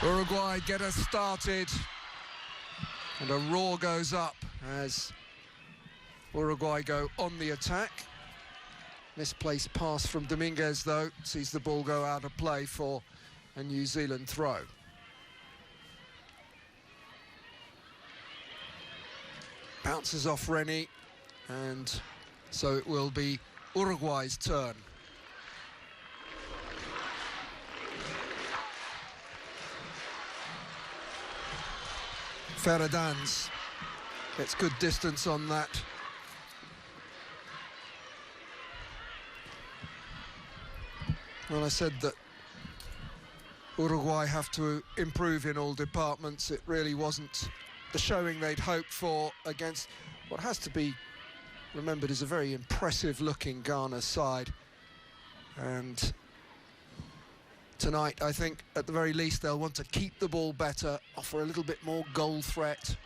Uruguay get us started, and a roar goes up as Uruguay go on the attack. Misplaced pass from Dominguez, though, sees the ball go out of play for a New Zealand throw. Bounces off Rennie, and so it will be Uruguay's turn. Ferradans gets good distance on that. Well, I said that Uruguay have to improve in all departments. It really wasn't the showing they'd hoped for against what has to be remembered is a very impressive looking Ghana side. And tonight, I think, at the very least, they'll want to keep the ball better, offer a little bit more goal threat.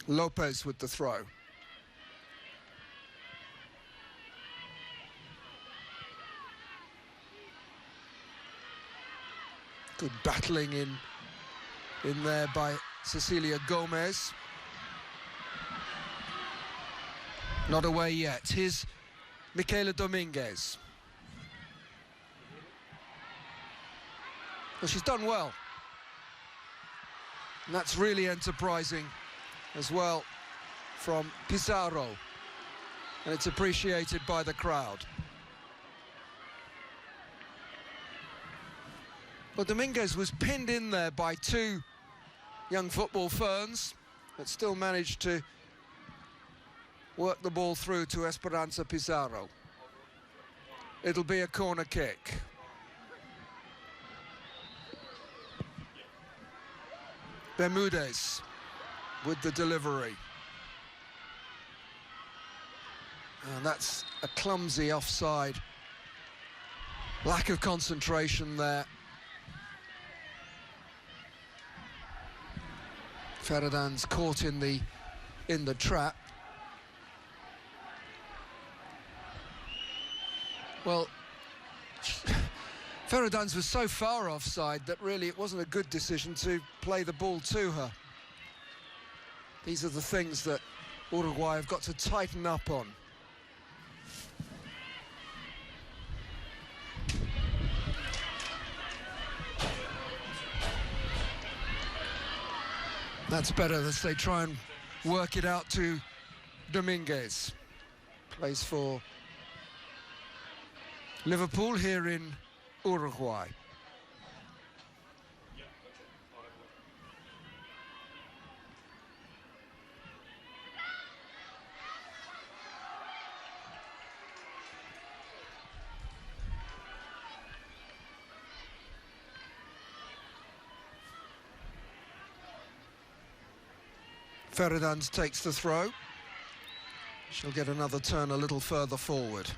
Lopez with the throw. Good battling in there by Cecilia Gomez. Not away yet. Here's Michaela Dominguez. Well, she's done well. And that's really enterprising as well from Pizarro. And it's appreciated by the crowd. Well, Dominguez was pinned in there by two young football ferns, but still managed to work the ball through to Esperanza Pizarro. It'll be a corner kick. Bermudez with the delivery. And that's a clumsy offside. Lack of concentration there. Ferradans caught in the trap. Well, Ferradans was so far offside that really it wasn't a good decision to play the ball to her. These are the things that Uruguay have got to tighten up on. That's better as they try and work it out to Dominguez. Plays for Liverpool here in Uruguay. Ferradans takes the throw. She'll get another turn a little further forward.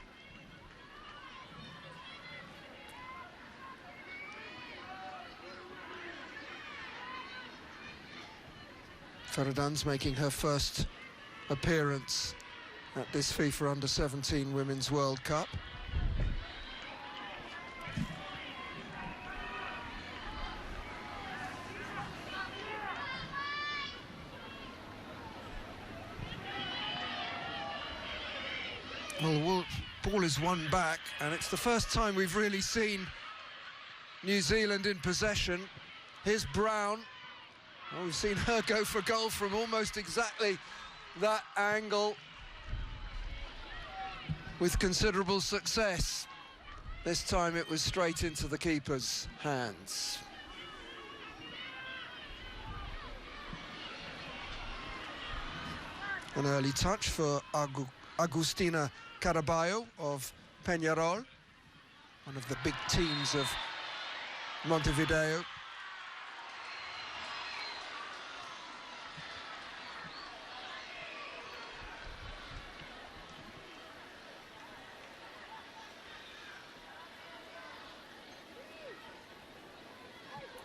Ferradans making her first appearance at this FIFA Under-17 Women's World Cup. Well, the ball is won back, and it's the first time we've really seen New Zealand in possession. Here's Brown. Oh, we've seen her go for goal from almost exactly that angle with considerable success. This time it was straight into the keeper's hands. An early touch for Agustina Caraballo of Peñarol, one of the big teams of Montevideo.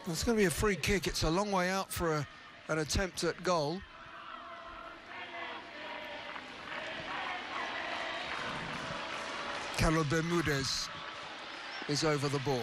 It's going to be a free kick. It's a long way out for an attempt at goal. Carol Bermudez is over the ball.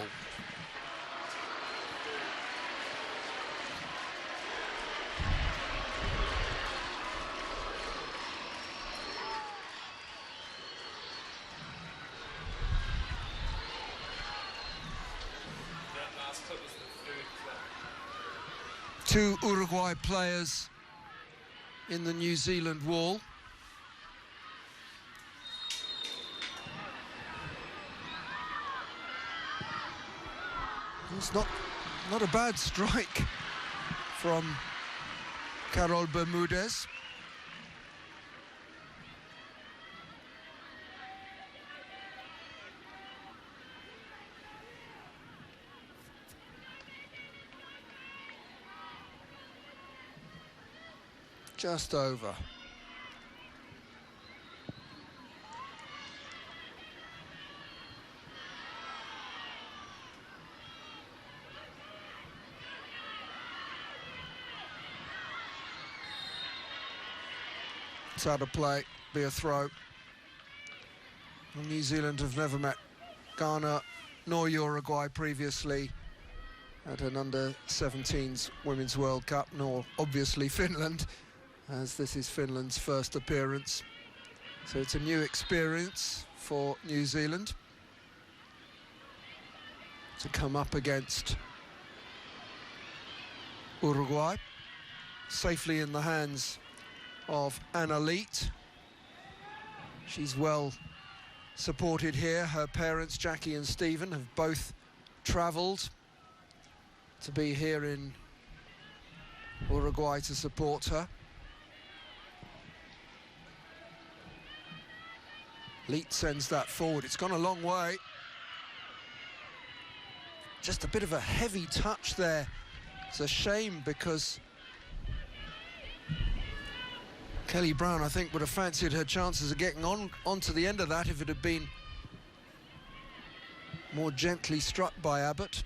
Two Uruguay players in the New Zealand wall. It's not a bad strike from Carol Bermudez. Just over. It's out of play, be a throw. New Zealand have never met Ghana nor Uruguay previously at an under-17s Women's World Cup, nor obviously Finland, as this is Finland's first appearance. So it's a new experience for New Zealand to come up against Uruguay, safely in the hands of Anna Leet. She's well supported here. Her parents, Jackie and Stephen, have both travelled to be here in Uruguay to support her. Leet sends that forward. It's gone a long way. Just a bit of a heavy touch there. It's a shame because Kelly Brown, I think, would have fancied her chances of getting onto the end of that if it had been more gently struck by Abbott.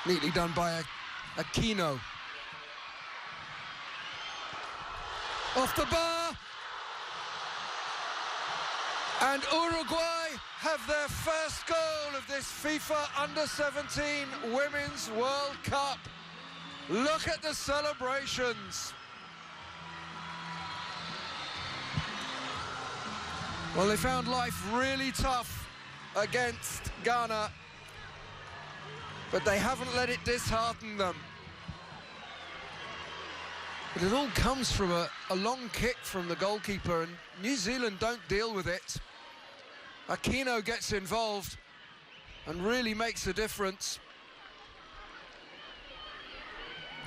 Neatly done by Aquino. Off the bar. And Uruguay have their first goal of this FIFA Under-17 Women's World Cup. Look at the celebrations. Well, they found life really tough against Ghana, but they haven't let it dishearten them. But it all comes from a long kick from the goalkeeper, and New Zealand don't deal with it. Aquino gets involved and really makes a difference.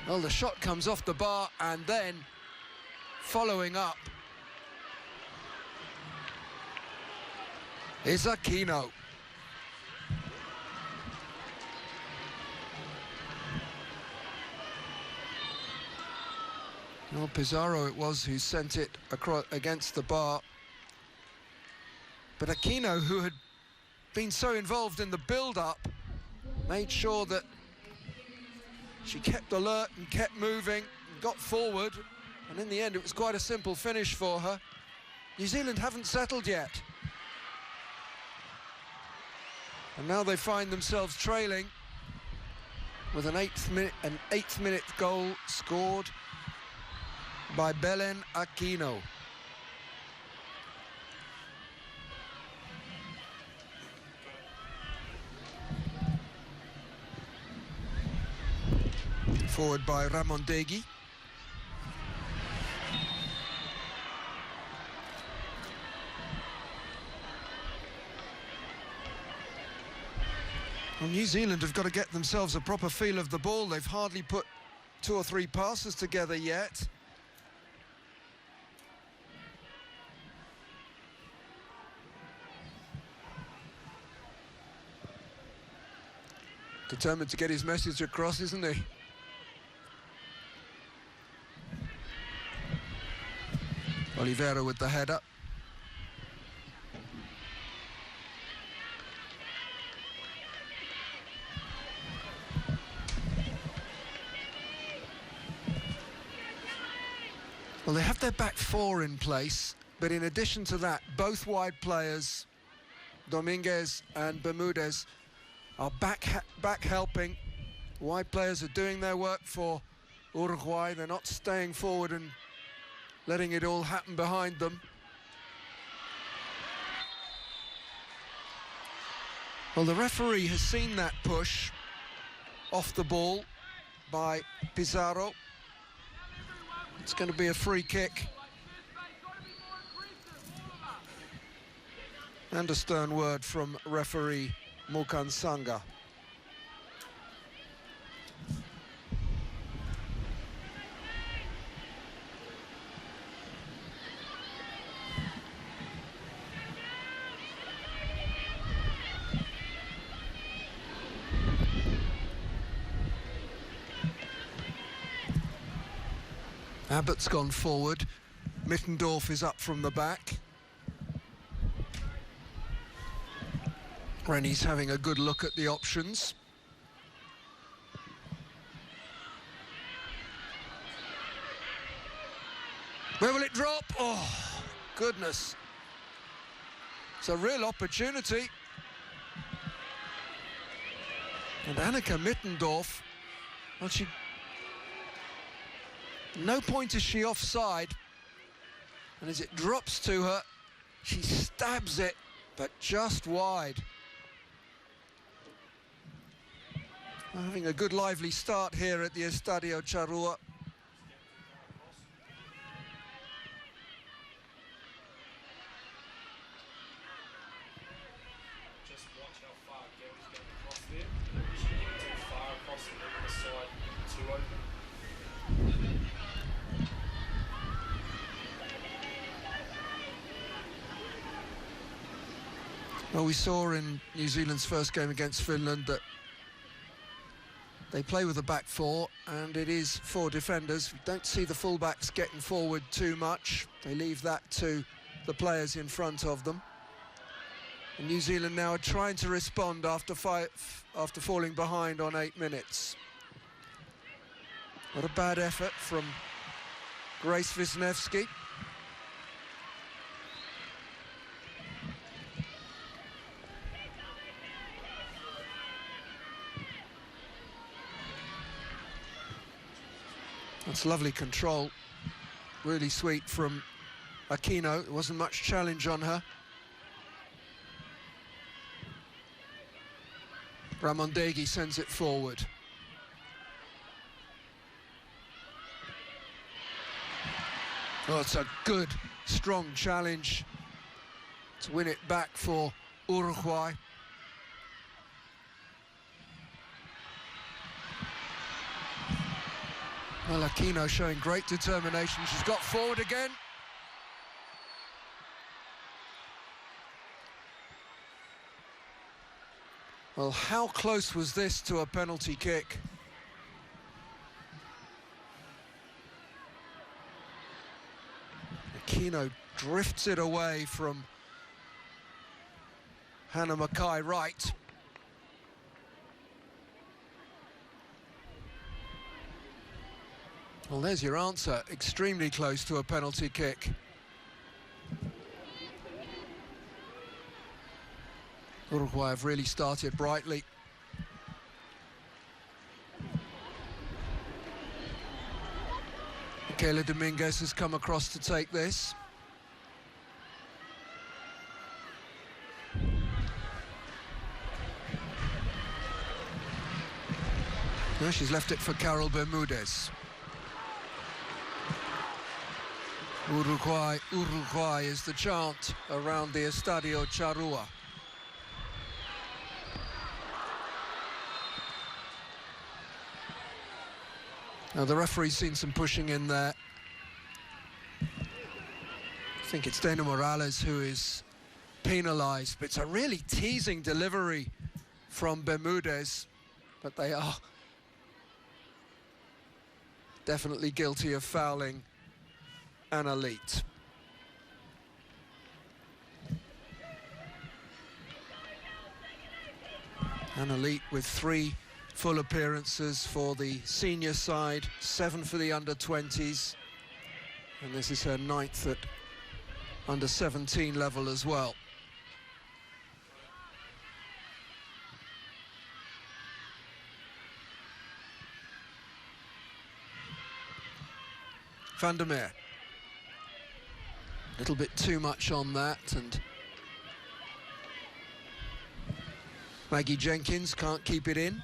Well, the shot comes off the bar, and then following up is Aquino. Well, Pizarro it was who sent it across against the bar. But Aquino, who had been so involved in the build-up, made sure that she kept alert and kept moving, and got forward, and in the end it was quite a simple finish for her. New Zealand haven't settled yet. And now they find themselves trailing with an eighth minute goal scored by Belen Aquino. Forward by Ramondegi. Well, New Zealand have got to get themselves a proper feel of the ball. They've hardly put 2 or 3 passes together yet. Determined to get his message across, isn't he? Oliveira with the header. Well, they have their back four in place, but in addition to that, both wide players, Dominguez and Bermudez, are back helping. Wide players are doing their work for Uruguay. They're not staying forward and letting it all happen behind them. Well, the referee has seen that push off the ball by Pizarro. It's going to be a free kick. And a stern word from referee Mukansanga. Abbott's gone forward. Mittendorf is up from the back. Rennie's having a good look at the options. Where will it drop? Oh, goodness. It's a real opportunity. And Annika Mittendorf, well, no point is she offside. And as it drops to her, she stabs it, but just wide. We're having a good lively start here at the Estadio Charrúa. Just watch how far Gary's going across there. She didn't too far across the other side, too open. Well, we saw in New Zealand's first game against Finland that they play with a back four, and it is four defenders. We don't see the fullbacks getting forward too much. They leave that to the players in front of them. And New Zealand now are trying to respond after falling behind on 8 minutes. What a bad effort from Grace Wisniewski. That's lovely control, really sweet from Aquino. There wasn't much challenge on her. Ramondegi sends it forward. Oh, it's a good, strong challenge to win it back for Uruguay. Well, Aquino showing great determination. She's got forward again. Well, how close was this to a penalty kick? Aquino drifts it away from Hannah Mackay-Wright. Well, there's your answer. Extremely close to a penalty kick. Uruguay have really started brightly. Michaela Dominguez has come across to take this. No, she's left it for Carol Bermudez. Uruguay, Uruguay is the chant around the Estadio Charrúa. Now the referee's seen some pushing in there. I think it's Dana Morales who is penalised, but it's a really teasing delivery from Bermudez, but they are definitely guilty of fouling an elite. An elite with 3 full appearances for the senior side, 7 for the under-20s, And this is her 9th at under 17 level as well. Van der Meer. A little bit too much on that, and Maggie Jenkins can't keep it in.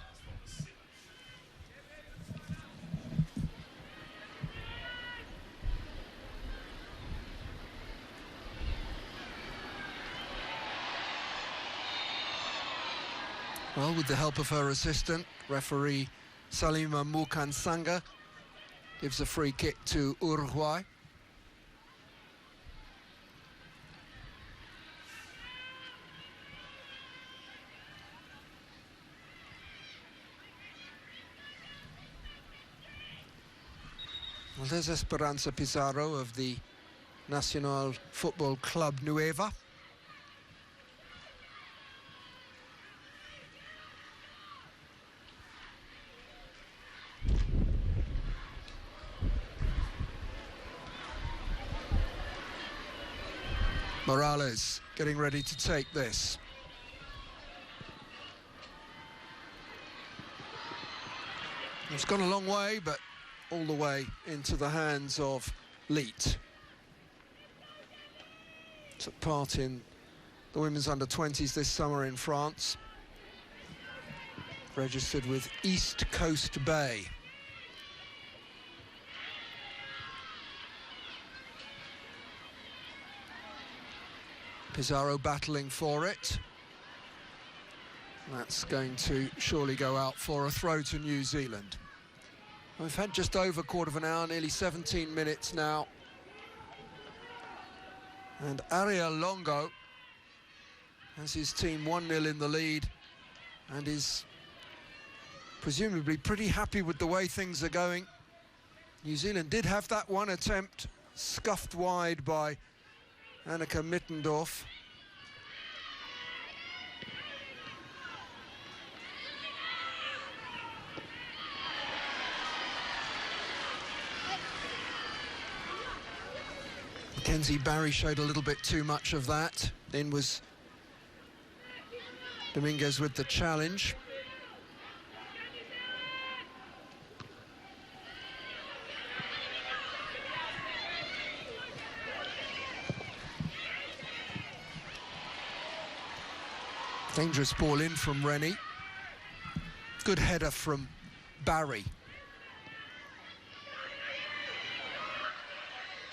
Well, with the help of her assistant, referee Salima Mukansanga gives a free kick to Uruguay. Well, there's Esperanza Pizarro of the Nacional Football Club Nueva. Morales getting ready to take this. It's gone a long way, but all the way into the hands of Leet. Took part in the women's under-20s this summer in France. Registered with East Coast Bay. Pizarro battling for it. That's going to surely go out for a throw to New Zealand. We've had just over a quarter of an hour, nearly 17 minutes now. And Ariel Longo has his team 1-0 in the lead and is presumably pretty happy with the way things are going. New Zealand did have that one attempt scuffed wide by Annika Mittendorf. Mackenzie Barry showed a little bit too much of that. In was Dominguez with the challenge. Dangerous ball in from Rennie. Good header from Barry.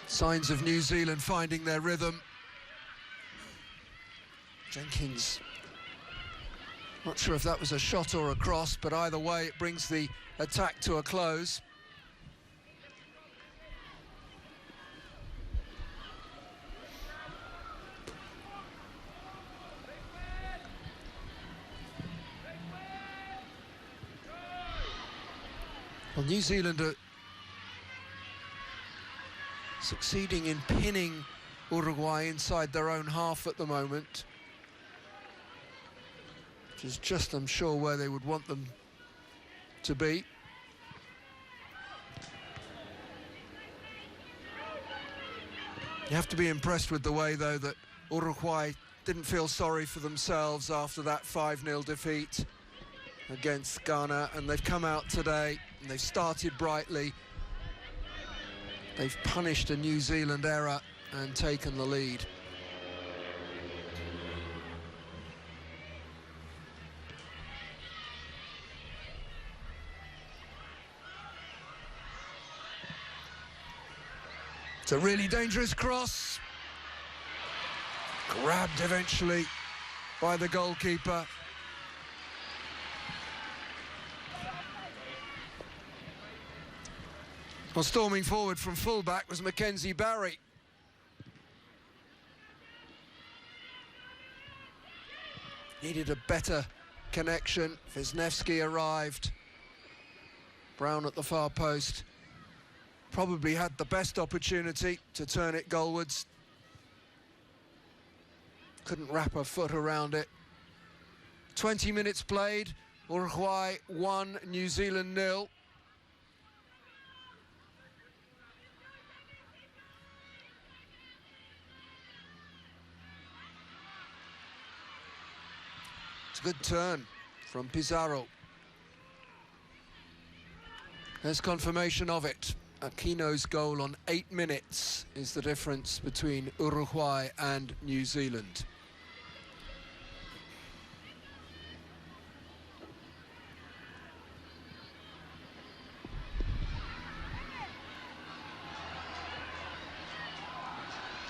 Signs of New Zealand finding their rhythm. Jenkins, not sure if that was a shot or a cross, but either way it brings the attack to a close. Well, New Zealand are succeeding in pinning Uruguay inside their own half at the moment, which is just, I'm sure, where they would want them to be. You have to be impressed with the way, though, that Uruguay didn't feel sorry for themselves after that 5-0 defeat against Ghana, and they've come out today and they've started brightly. They've punished a New Zealand error and taken the lead. It's a really dangerous cross. Grabbed eventually by the goalkeeper. Well, storming forward from full-back was Mackenzie Barry. Needed a better connection. Wisniewski arrived. Brown at the far post. Probably had the best opportunity to turn it goalwards. Couldn't wrap her foot around it. 20 minutes played. Uruguay 1, New Zealand 0. Good turn from Pizarro. There's confirmation of it. Aquino's goal on 8 minutes is the difference between Uruguay and New Zealand.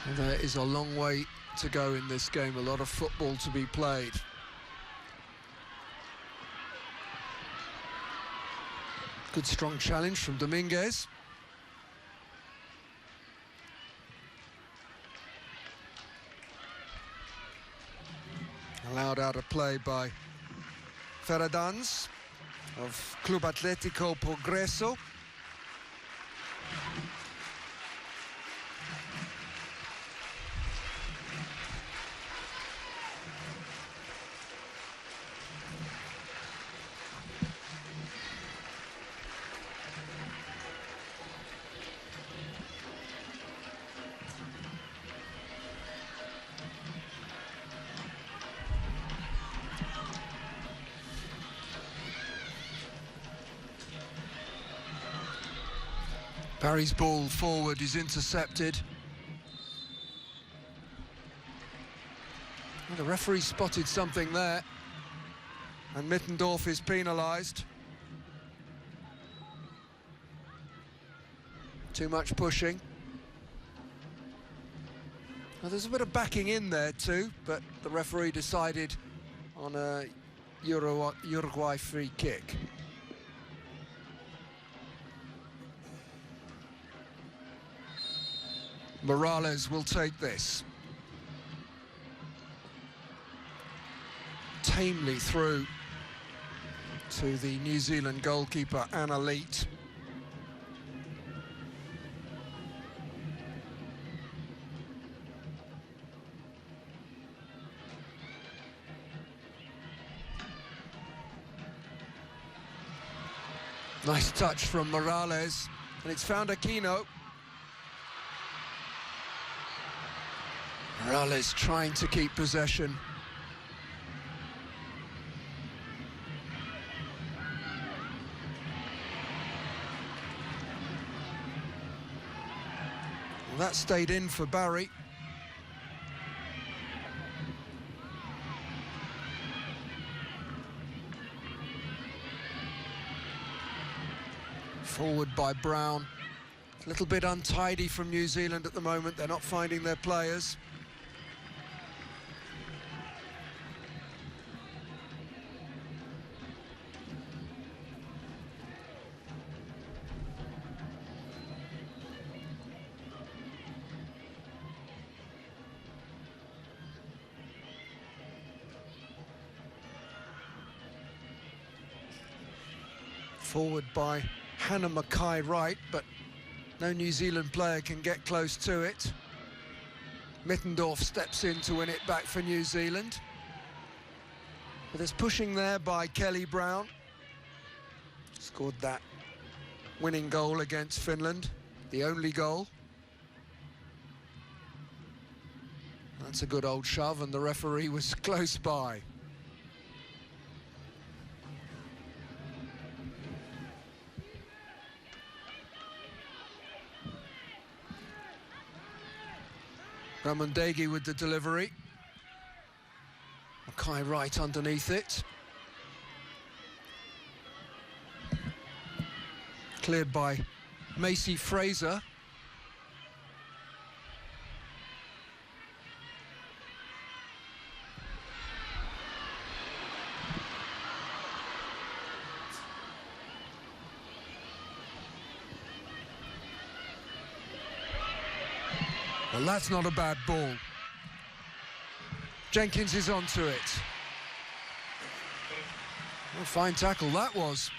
And there is a long way to go in this game, a lot of football to be played. Good strong challenge from Dominguez. Allowed out of play by Ferradans of Club Atlético Progreso. Barry's ball forward is intercepted. Well, the referee spotted something there, and Mittendorf is penalised. Too much pushing. Well, there's a bit of backing in there too, but the referee decided on a Uruguay free kick. Morales will take this. Tamely through to the New Zealand goalkeeper, Anna Leet. Nice touch from Morales, and it's found Aquino. Morales trying to keep possession. Well, that stayed in for Barry. Forward by Brown. A little bit untidy from New Zealand at the moment. They're not finding their players. Forward by Hannah Mackay right, but no New Zealand player can get close to it. Mittendorf steps in to win it back for New Zealand. But there's pushing there by Kelly Brown. Scored that winning goal against Finland, the only goal. That's a good old shove, and the referee was close by. Ramondegi with the delivery. Mackay right underneath it. Cleared by Macy Fraser. Well, that's not a bad ball. Jenkins is onto it. What a fine tackle that was.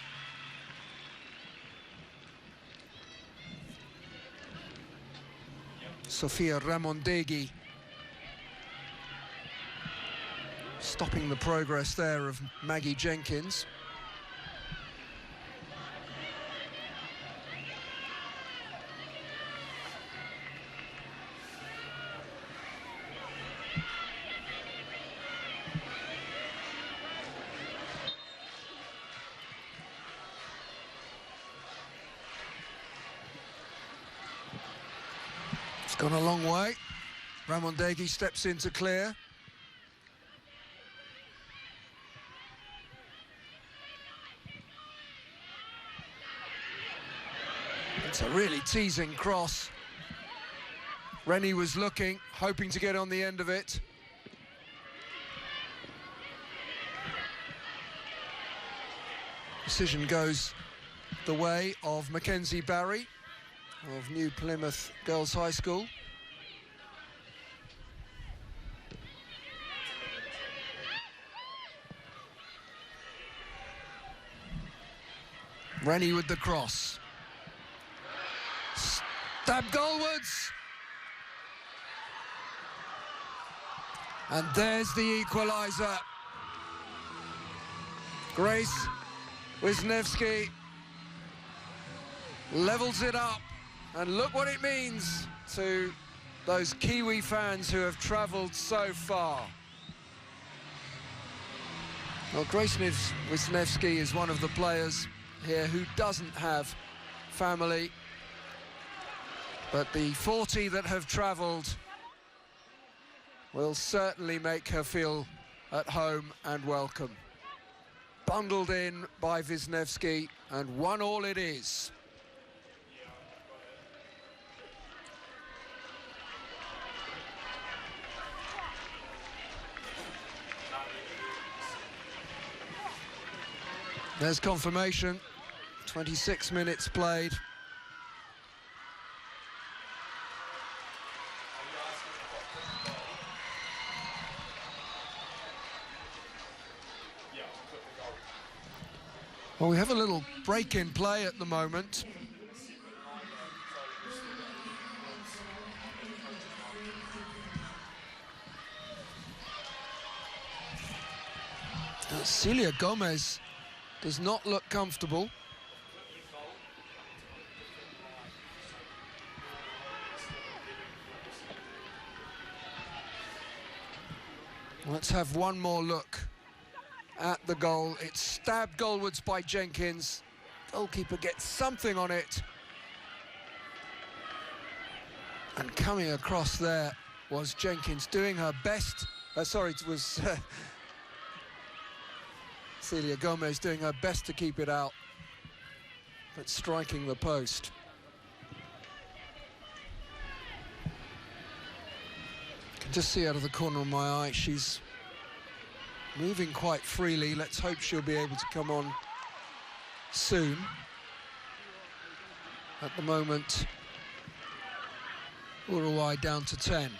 Sofia Ramondegi stopping the progress there of Maggie Jenkins. Gone a long way. Ramondegi steps in to clear. It's a really teasing cross. Rennie was looking, hoping to get on the end of it. Decision goes the way of Mackenzie Barry of New Plymouth Girls High School. Rennie with the cross. Stab goalwards. And there's the equaliser. Grace Wisniewski levels it up, and look what it means to those Kiwi fans who have travelled so far. Well, Grace Wisniewski is one of the players here who doesn't have family, but the 40 that have travelled will certainly make her feel at home and welcome. Bundled in by Wisniewski, and 1-1 it is. There's confirmation. 26 minutes played. Well, we have a little break in play at the moment. Celia Gomez does not look comfortable. Let's have one more look at the goal. It's stabbed goalwards by Jenkins. Goalkeeper gets something on it. And coming across there was Jenkins doing her best. Sorry, it was Celia Gomez doing her best to keep it out, but striking the post. Can just see out of the corner of my eye, she's moving quite freely. Let's hope she'll be able to come on soon. At the moment, Uruguay down to 10.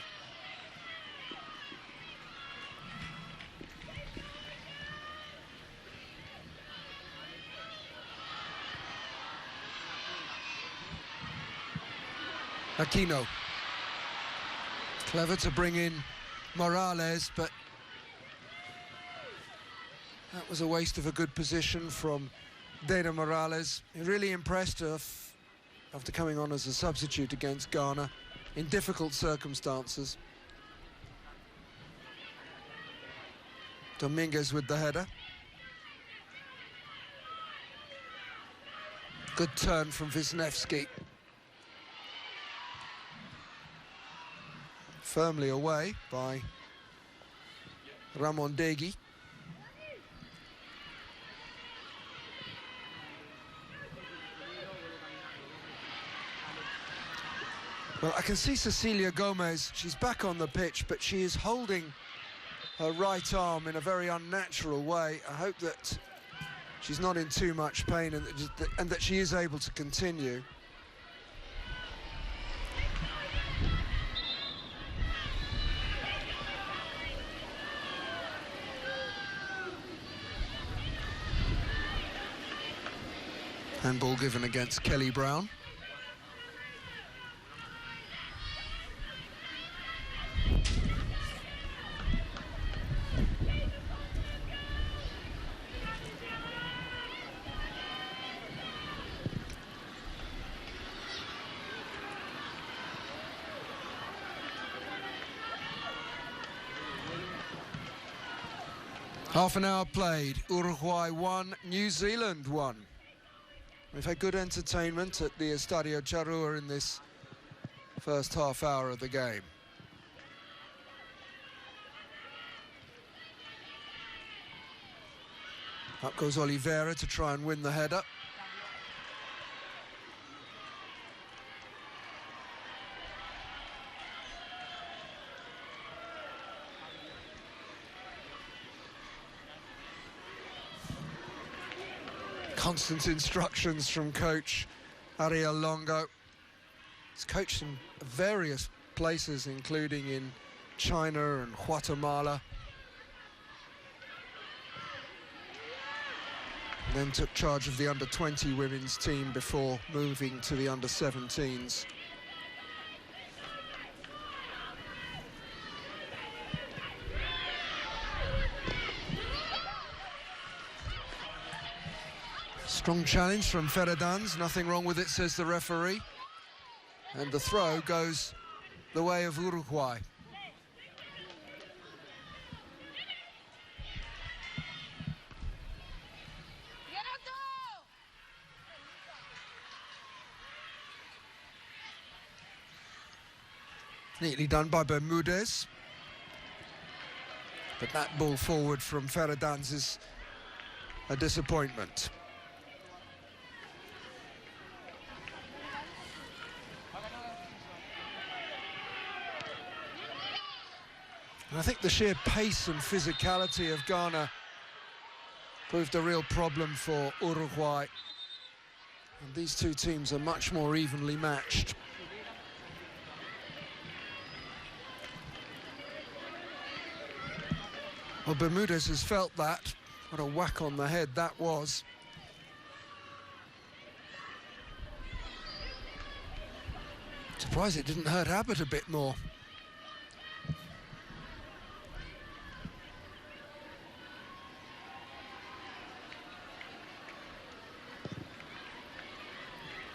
Aquino. Clever to bring in Morales, but that was a waste of a good position from Dana Morales. He really impressed her after coming on as a substitute against Ghana in difficult circumstances. Dominguez with the header. Good turn from Wisniewski. Firmly away by Ramondegi. Well, I can see Cecilia Gomez. She's back on the pitch, but she is holding her right arm in a very unnatural way. I hope that she's not in too much pain and that she is able to continue. Handball given against Kelly Brown. Half an hour played. Uruguay 1, New Zealand 1. We've had good entertainment at the Estadio Charrua in this first half hour of the game. Up goes Oliveira to try and win the header. Constant instructions from coach Ariel Longo. He's coached in various places, including in China and Guatemala. And then took charge of the under-20 women's team before moving to the under-17s. Strong challenge from Feridans, nothing wrong with it, says the referee. And the throw goes the way of Uruguay. Neatly done by Bermudez. But that ball forward from Feridans is a disappointment. And I think the sheer pace and physicality of Ghana proved a real problem for Uruguay. And these two teams are much more evenly matched. Well, Bermudez has felt that. What a whack on the head that was. Surprised it didn't hurt Abbott a bit more.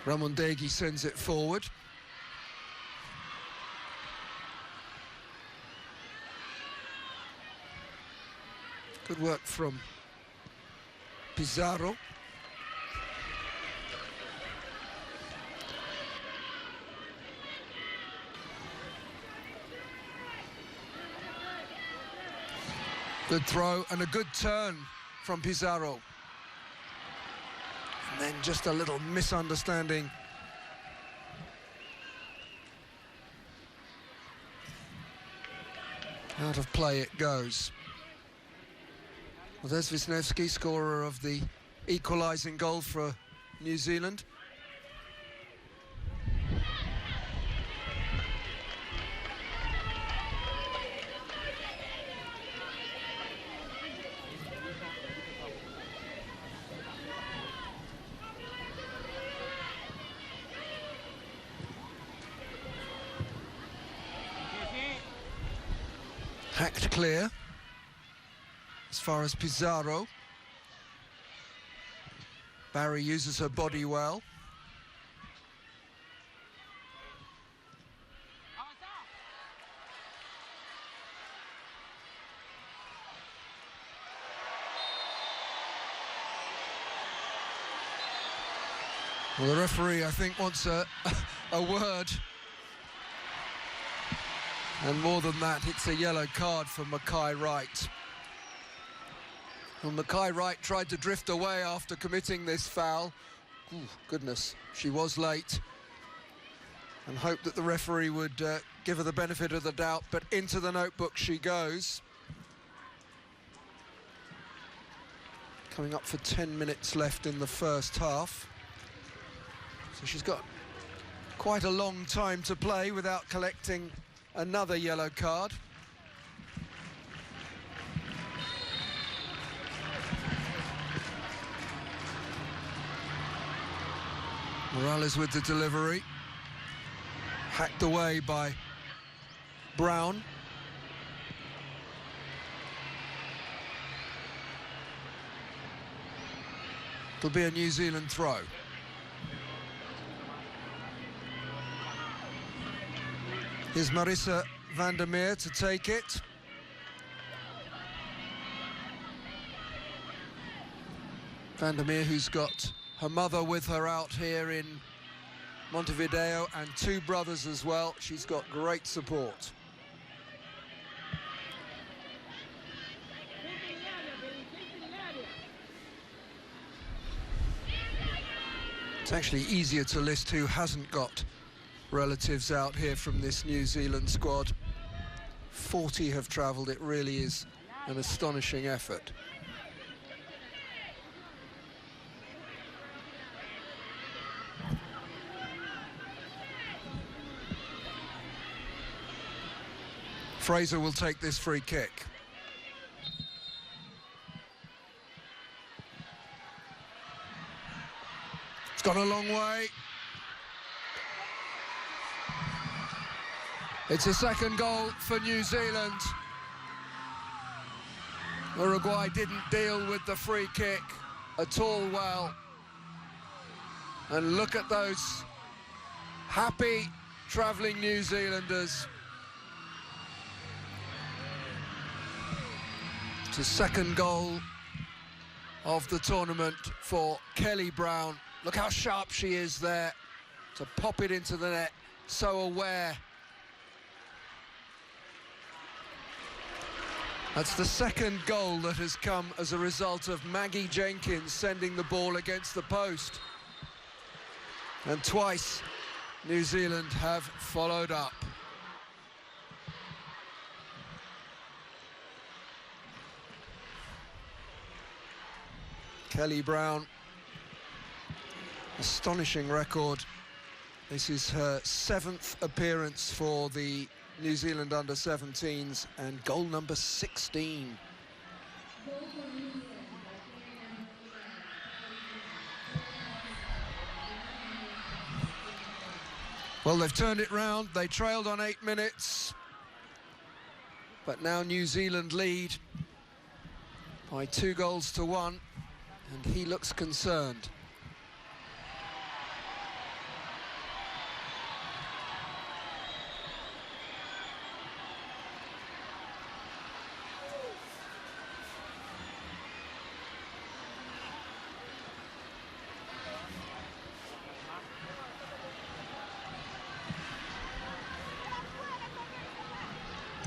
Ramondegi sends it forward. Good work from Pizarro. Good throw and a good turn from Pizarro. And then just a little misunderstanding. Out of play it goes. Well, there's Wisniewski, scorer of the equalising goal for New Zealand. Hacked clear. As far as Pizarro. Barry uses her body well. Well, the referee, I think, wants a word. And more than that, it's a yellow card for Mackay Wright. Well, Mackay Wright tried to drift away after committing this foul. Ooh, goodness, she was late. And hoped that the referee would give her the benefit of the doubt, but into the notebook she goes. Coming up for 10 minutes left in the first half. So she's got quite a long time to play without collecting another yellow card. Morales with the delivery. Hacked away by Brown. It'll be a New Zealand throw. Here's Marissa van der Meer to take it. Van der Meer, who's got her mother with her out here in Montevideo, and 2 brothers as well. She's got great support. It's actually easier to list who hasn't got relatives out here from this New Zealand squad. 40 have travelled. It really is an astonishing effort. Fraser will take this free kick. It's gone a long way. It's a second goal for New Zealand. Uruguay didn't deal with the free kick at all well. And look at those happy travelling New Zealanders. It's a second goal of the tournament for Kelly Brown. Look how sharp she is there to pop it into the net, so aware. That's the second goal that has come as a result of Maggie Jenkins sending the ball against the post. And twice New Zealand have followed up. Kelly Brown, astonishing record. This is her 7th appearance for the New Zealand under-17s and goal number 16. Well, they've turned it round. They trailed on 8 minutes, but now New Zealand lead by 2-1, and he looks concerned.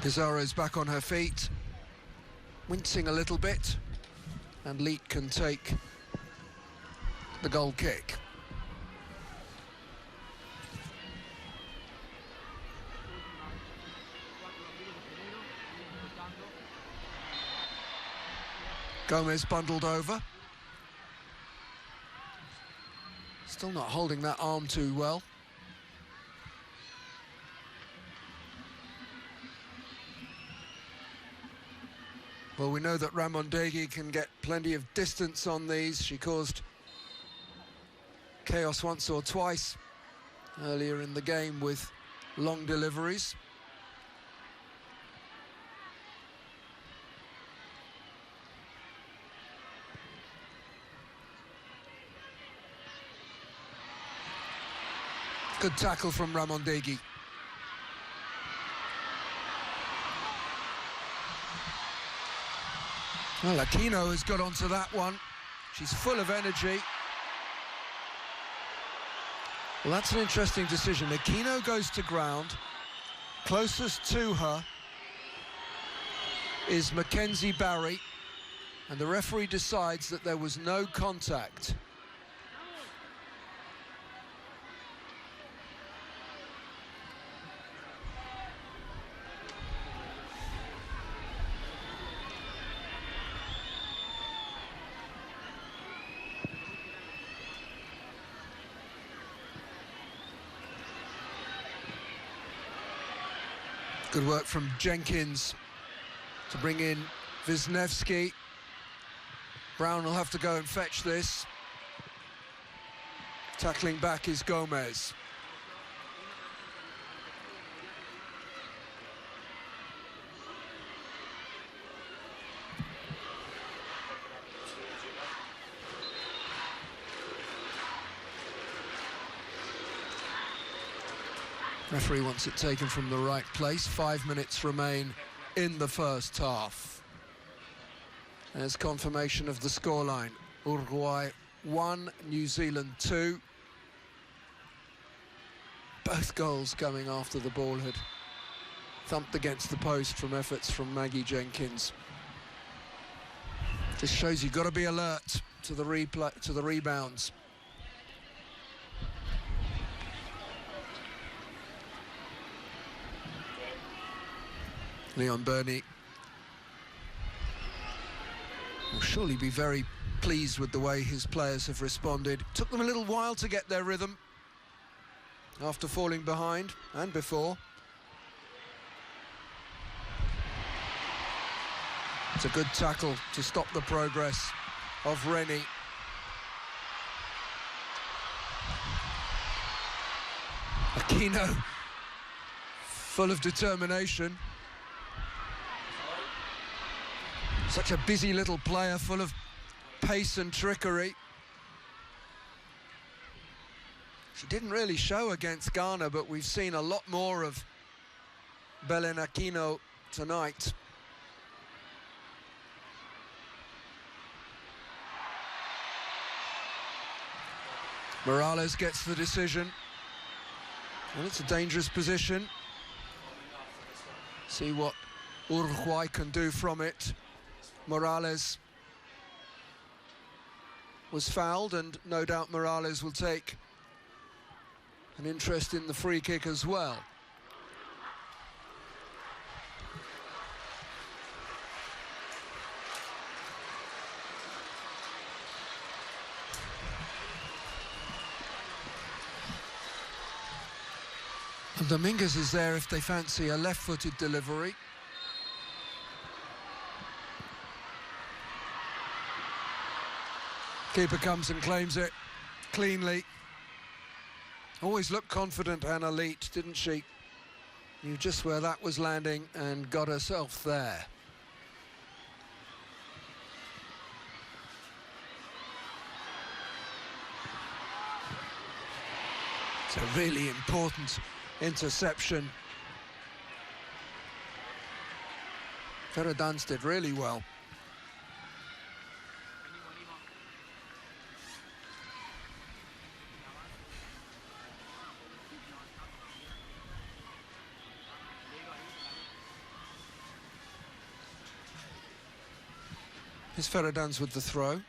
Pizarro's back on her feet, wincing a little bit, and Leek can take the goal kick. Gomez bundled over. Still not holding that arm too well. Well, we know that Ramondegi can get plenty of distance on these. She caused chaos once or twice earlier in the game with long deliveries. Good tackle from Ramondegi. Well, Aquino has got onto that one. She's full of energy. Well, that's an interesting decision. Aquino goes to ground. Closest to her is Mackenzie Barry, and the referee decides that there was no contact. Good work from Jenkins to bring in Wisniewski. Brown will have to go and fetch this. Tackling back is Gomez. Referee wants it taken from the right place. 5 minutes remain in the first half. There's confirmation of the scoreline. Uruguay 1, New Zealand 2. Both goals coming after the ball had thumped against the post from efforts from Maggie Jenkins. Just shows you've got to be alert to the rebounds. Leon Burney will surely be very pleased with the way his players have responded. Took them a little while to get their rhythm after falling behind and before. It's a good tackle to stop the progress of Rennie. Aquino, full of determination. Such a busy little player, full of pace and trickery. She didn't really show against Ghana, but we've seen a lot more of Belen Aquino tonight. Morales gets the decision. Well, it's a dangerous position. See what Uruguay can do from it. Morales was fouled, and no doubt Morales will take an interest in the free kick as well. And Dominguez is there if they fancy a left-footed delivery. Keeper comes and claims it cleanly. Always looked confident, Anna Leet, didn't she? Knew just where that was landing and got herself there. It's a really important interception. Ferradans did really well. Here's Ferradans with the throw.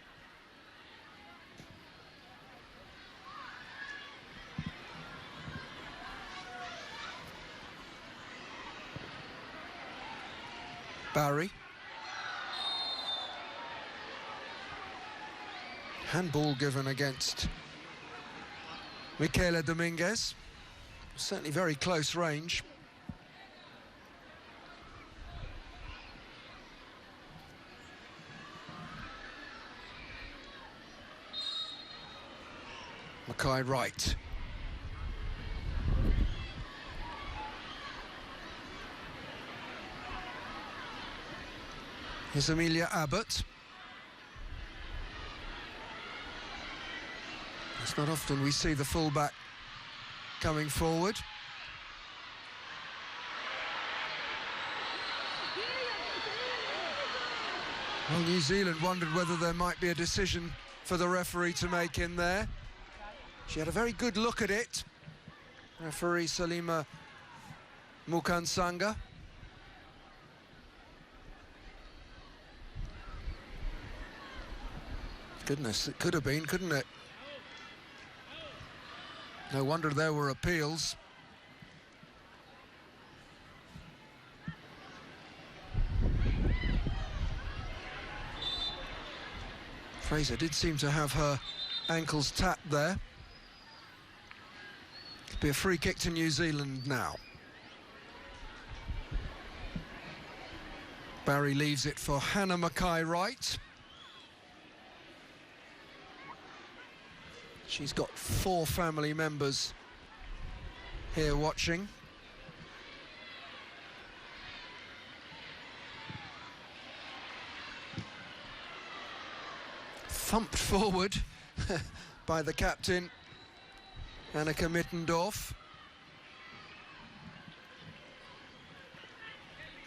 Barry. Handball given against Michaela Dominguez. Certainly very close range. Mackay right. Here's Amelia Abbott. It's not often we see the fullback coming forward. Well, New Zealand wondered whether there might be a decision for the referee to make in there. She had a very good look at it. Referee Salima Mukansanga. Goodness, it could have been, couldn't it? No wonder there were appeals. Fraser did seem to have her ankles tapped there. Could be a free kick to New Zealand now. Barry leaves it for Hannah Mackay Wright. She's got 4 family members here watching. Thumped forward by the captain, Annika Mittendorf.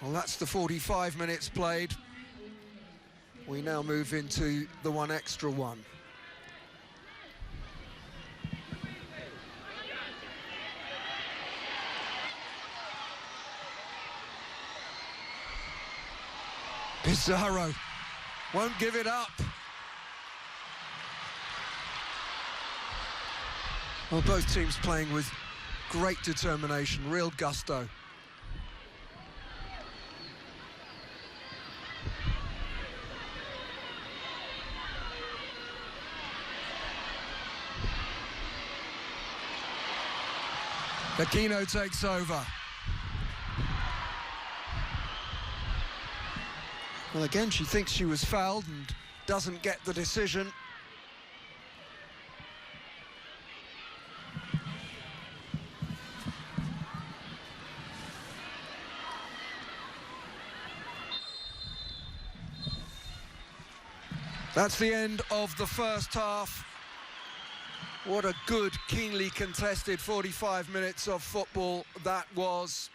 Well, that's the 45 minutes played. We now move into the one extra one. Pizarro won't give it up. Well, both teams playing with great determination, real gusto. Aquino takes over. Well, again, she thinks she was fouled and doesn't get the decision. That's the end of the first half. What a good, keenly contested 45 minutes of football that was.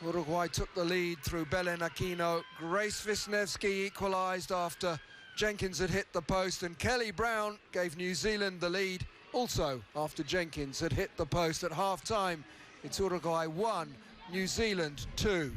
Uruguay took the lead through Belen Aquino. Grace Wisniewski equalised after Jenkins had hit the post, and Kelly Brown gave New Zealand the lead also after Jenkins had hit the post at half-time. It's Uruguay 1, New Zealand 2.